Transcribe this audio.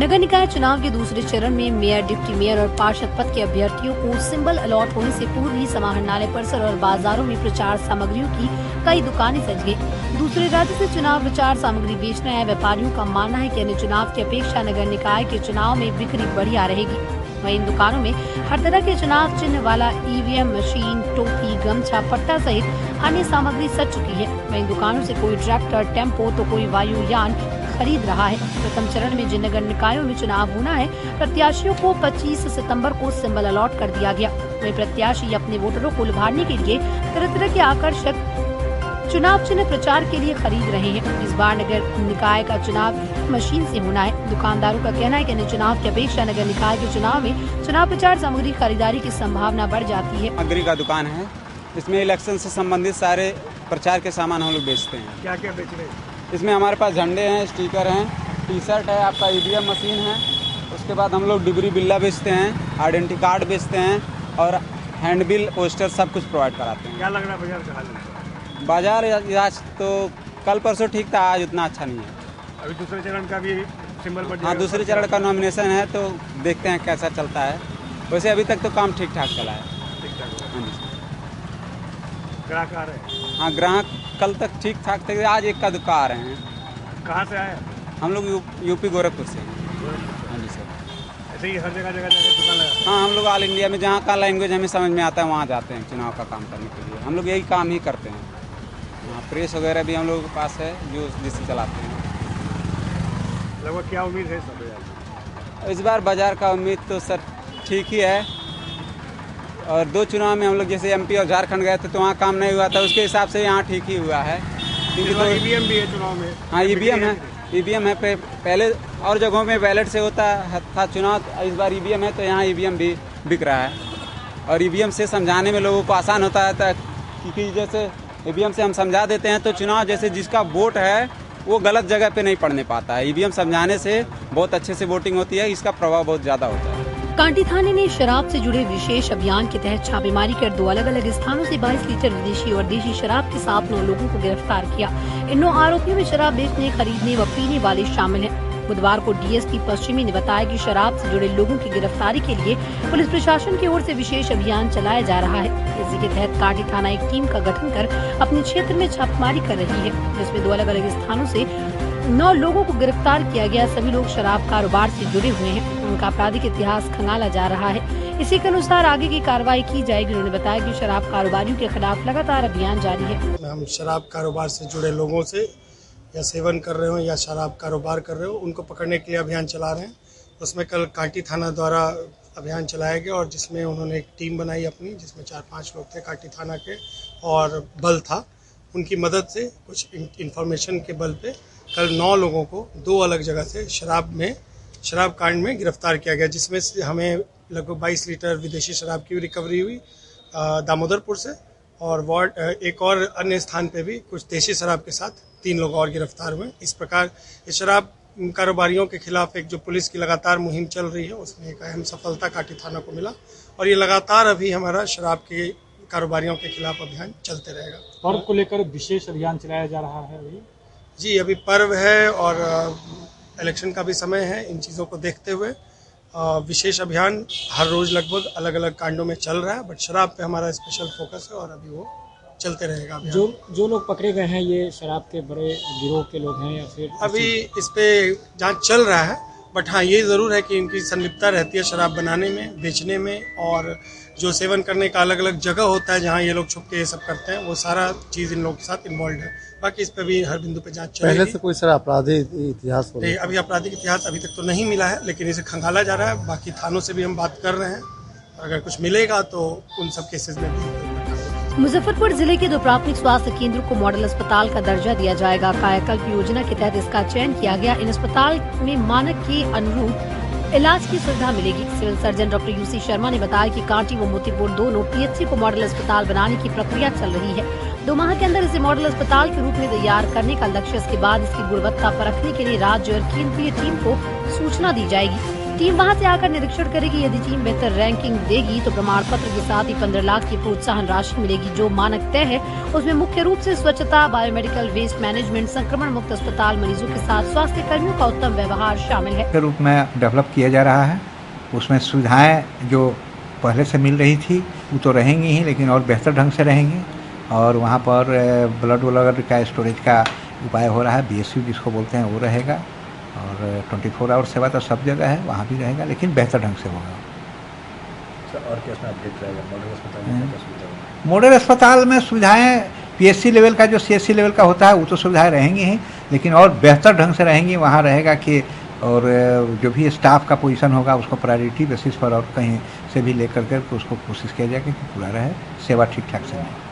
नगर निकाय चुनाव के दूसरे चरण में मेयर, डिप्टी मेयर और पार्षद पद के अभ्यर्थियों को सिंबल अलॉट होने से पूर्व ही समाहरणालय परिसर और बाजारों में प्रचार सामग्रियों की कई दुकानें सज गयी। दूसरे राज्य से चुनाव प्रचार सामग्री बेचने आए व्यापारियों का मानना है कि अन्य चुनाव की अपेक्षा नगर निकाय के चुनाव में बिक्री बढ़िया रहेगी। वहीं इन दुकानों में हर तरह के चुनाव चिन्ह वाला ईवीएम मशीन, टोपी, गमछा, पट्टा सहित अन्य सामग्री सज चुकी है। वहीं दुकानों से कोई ट्रैक्टर, टेम्पो तो कोई वायुयान खरीद रहा है। प्रथम चरण में जिन नगर निकायों में चुनाव होना है, प्रत्याशियों को 25 सितंबर को सिंबल अलॉट कर दिया गया। वहीं प्रत्याशी अपने वोटरों को लुभाने के लिए तरह तरह के आकर्षक चुनाव चिन्ह प्रचार के लिए खरीद रहे हैं। इस बार नगर निकाय का चुनाव मशीन से होना है। दुकानदारों का कहना है कि अन्य चुनाव की अपेक्षा नगर निकाय के चुनाव में चुनाव प्रचार सामग्री खरीदारी की संभावना बढ़ जाती है। सामग्री का दुकान है, इसमें इलेक्शन से संबंधित सारे प्रचार के सामान हम लोग बेचते हैं। क्या क्या बेच रहे हैं? इसमें हमारे पास झंडे हैं, स्टिकर हैं, टी शर्ट है, आपका ईवीएम मशीन है। उसके बाद हम लोग डिबरी बिल्ला बेचते हैं, आइडेंटिटी कार्ड बेचते हैं और हैंडबिल, पोस्टर सब कुछ प्रोवाइड कराते हैं। क्या लग रहा है बाजार का हाल? बाजार आज तो कल परसों ठीक था, आज उतना अच्छा नहीं है। अभी दूसरे चरण का भी सिंबल बढ़ जाएगा। हाँ, दूसरे चरण का नॉमिनेशन है तो देखते हैं कैसा चलता है। वैसे अभी तक तो काम ठीक ठाक चला है। हाँ जी, ग्राहक आ रहे हैं? हाँ, ग्राहक कल तक ठीक ठाक थे, आज एक का दुकान आ रहे हैं। कहाँ से आए? हम लोग यूपी गोरखपुर से। हाँ जी सर। ऐसे ही हर जगह जगह जाकर दुकान लगा? हाँ, हम लोग ऑल इंडिया में जहाँ का लैंग्वेज हमें समझ में आता है वहाँ जाते हैं चुनाव का काम करने के लिए। हम लोग यही काम ही करते हैं। हाँ, प्रेस वगैरह भी हम लोगों के पास है जो जिससे चलाते हैं। लगभग क्या उम्मीद है सब बाजार? इस बार बाजार का उम्मीद तो सर ठीक ही है। और दो चुनाव में हम लोग जैसे एमपी और झारखंड गए थे तो वहाँ काम नहीं हुआ था, उसके हिसाब से यहाँ ठीक ही हुआ है। क्योंकि तो ईवीएम भी है चुनाव में। हाँ, ईवीएम है। पहले और जगहों में बैलेट से होता था चुनाव, इस बार ईवीएम है तो यहाँ ईवीएम भी बिक रहा है। और ईवीएम से समझाने में लोगों को आसान होता है, क्योंकि जैसे ईवीएम से हम समझा देते हैं तो चुनाव जैसे जिसका वोट है वो गलत जगह पे नहीं पड़ने पाता है। ईवीएम समझाने से बहुत अच्छे से वोटिंग होती है, इसका प्रभाव बहुत ज्यादा होता है। कांटी थाने ने शराब से जुड़े विशेष अभियान के तहत छापेमारी कर 2 अलग अलग स्थानों से 22 लीटर विदेशी और देशी शराब के साथ 9 लोगों को गिरफ्तार किया। इन 9 आरोपियों में शराब बेचने, खरीदने व पीने वाले शामिल हैं। बुधवार को डीएसपी पश्चिमी ने बताया कि शराब से जुड़े लोगों की गिरफ्तारी के लिए पुलिस प्रशासन की ओर से विशेष अभियान चलाया जा रहा है। इसी के तहत कांटी थाना एक टीम का गठन कर अपने क्षेत्र में छापेमारी कर रही है, जिसमें 2 अलग अलग स्थानों से 9 लोगों को गिरफ्तार किया गया। सभी लोग शराब कारोबार से जुड़े हुए हैं, उनका आपराधिक इतिहास खंगाला जा रहा है। इसी के अनुसार आगे की कार्रवाई की जाएगी। उन्होंने बताया कि शराब कारोबारियों के खिलाफ लगातार अभियान जारी है। हम शराब कारोबार से जुड़े लोगों से या सेवन कर रहे हो या शराब कारोबार कर रहे हो उनको पकड़ने के लिए अभियान चला रहे हैं। उसमें कल कांटी थाना द्वारा अभियान चलाया गया और जिसमें उन्होंने एक टीम बनाई अपनी, जिसमें 4-5 लोग थे कांटी थाना के और बल था। उनकी मदद से कुछ इंफॉर्मेशन के बल पे कल 9 लोगों को 2 अलग जगह से शराब कांड में गिरफ्तार किया गया, जिसमें से हमें लगभग 22 लीटर विदेशी शराब की रिकवरी हुई दामोदरपुर से, और एक और अन्य स्थान पे भी कुछ देशी शराब के साथ 3 लोग और गिरफ्तार हुए। इस प्रकार इस शराब कारोबारियों के खिलाफ एक जो पुलिस की लगातार मुहिम चल रही है उसमें एक अहम सफलता कांटी थाना को मिला और ये लगातार अभी हमारा शराब के कारोबारियों के खिलाफ अभियान चलते रहेगा। पर्व को लेकर विशेष अभियान चलाया जा रहा है अभी? जी, अभी पर्व है और इलेक्शन का भी समय है। इन चीज़ों को देखते हुए विशेष अभियान हर रोज लगभग अलग अलग कांडों में चल रहा है, बट शराब पे हमारा स्पेशल फोकस है और अभी वो चलते रहेगा अभियान। जो लोग पकड़े गए हैं ये शराब के बड़े गिरोह के लोग हैं या फिर? अभी इस पे जांच चल रहा है, बट हाँ ये ज़रूर है कि इनकी संलिप्तता रहती है शराब बनाने में, बेचने में, और जो सेवन करने का अलग अलग जगह होता है जहाँ ये लोग छुप के ये सब करते हैं, वो सारा चीज़ इन लोगों के साथ इन्वॉल्व है। बाकी इस पे भी हर बिंदु पे जांच चलेगी। पहले से कोई सर आपराधिक इतिहास हो? अभी आपराधिक इतिहास अभी तक तो नहीं मिला है, लेकिन इसे खंगाला जा रहा है। बाकी थानों से भी हम बात कर रहे हैं, अगर कुछ मिलेगा तो उन सब केसेस में भी। मुजफ्फरपुर जिले के 2 प्राथमिक स्वास्थ्य केंद्रों को मॉडल अस्पताल का दर्जा दिया जाएगा। कायाकल्प योजना के तहत इसका चयन किया गया। इन अस्पताल में मानक के अनुरूप इलाज की सुविधा मिलेगी। Civil surgeon doctor UC Sharma ने बताया कि कांटी व मोतीपुर दोनों पीएचसी को मॉडल अस्पताल बनाने की प्रक्रिया चल रही है। 2 माह के अंदर इसे मॉडल अस्पताल के रूप में तैयार करने का लक्ष्य। इसके बाद इसकी गुणवत्ता परखने के लिए राज्य और केंद्रीय टीम को सूचना दी जाएगी। टीम वहां से आकर निरीक्षण करेगी। यदि टीम बेहतर रैंकिंग देगी तो प्रमाण पत्र के साथ ही 15 लाख की प्रोत्साहन राशि मिलेगी। जो मानक तय है उसमें मुख्य रूप से स्वच्छता, बायोमेडिकल वेस्ट मैनेजमेंट, संक्रमण मुक्त अस्पताल, मरीजों के साथ स्वास्थ्य कर्मियों का उत्तम व्यवहार शामिल है। के रूप में डेवलप किया जा रहा है। उसमें सुविधाएं जो पहले से मिल रही थी वो तो रहेंगी ही, लेकिन और बेहतर ढंग से रहेंगी। और वहाँ पर ब्लड वगैरह का स्टोरेज का उपाय हो रहा है, BSU जिसको बोलते हैं वो रहेगा। और 24 आवर सेवा तो सब जगह है, वहाँ भी रहेगा, लेकिन बेहतर ढंग से होगा। और क्या इसमें अपडेट रहेगा? मॉडल अस्पताल में क्या सुविधा होगी? मॉडल अस्पताल में सुविधाएं PSC लेवल का जो CSC लेवल का होता है वो तो सुविधाएं रहेंगी ही, लेकिन और बेहतर ढंग से रहेंगी। वहाँ रहेगा कि और जो भी स्टाफ का पोजीशन होगा उसको प्रायोरिटी बेसिस पर और कहीं से भी लेकर के उसको कोशिश किया जाए कि पूरा रहे, सेवा ठीक ठाक से मिले।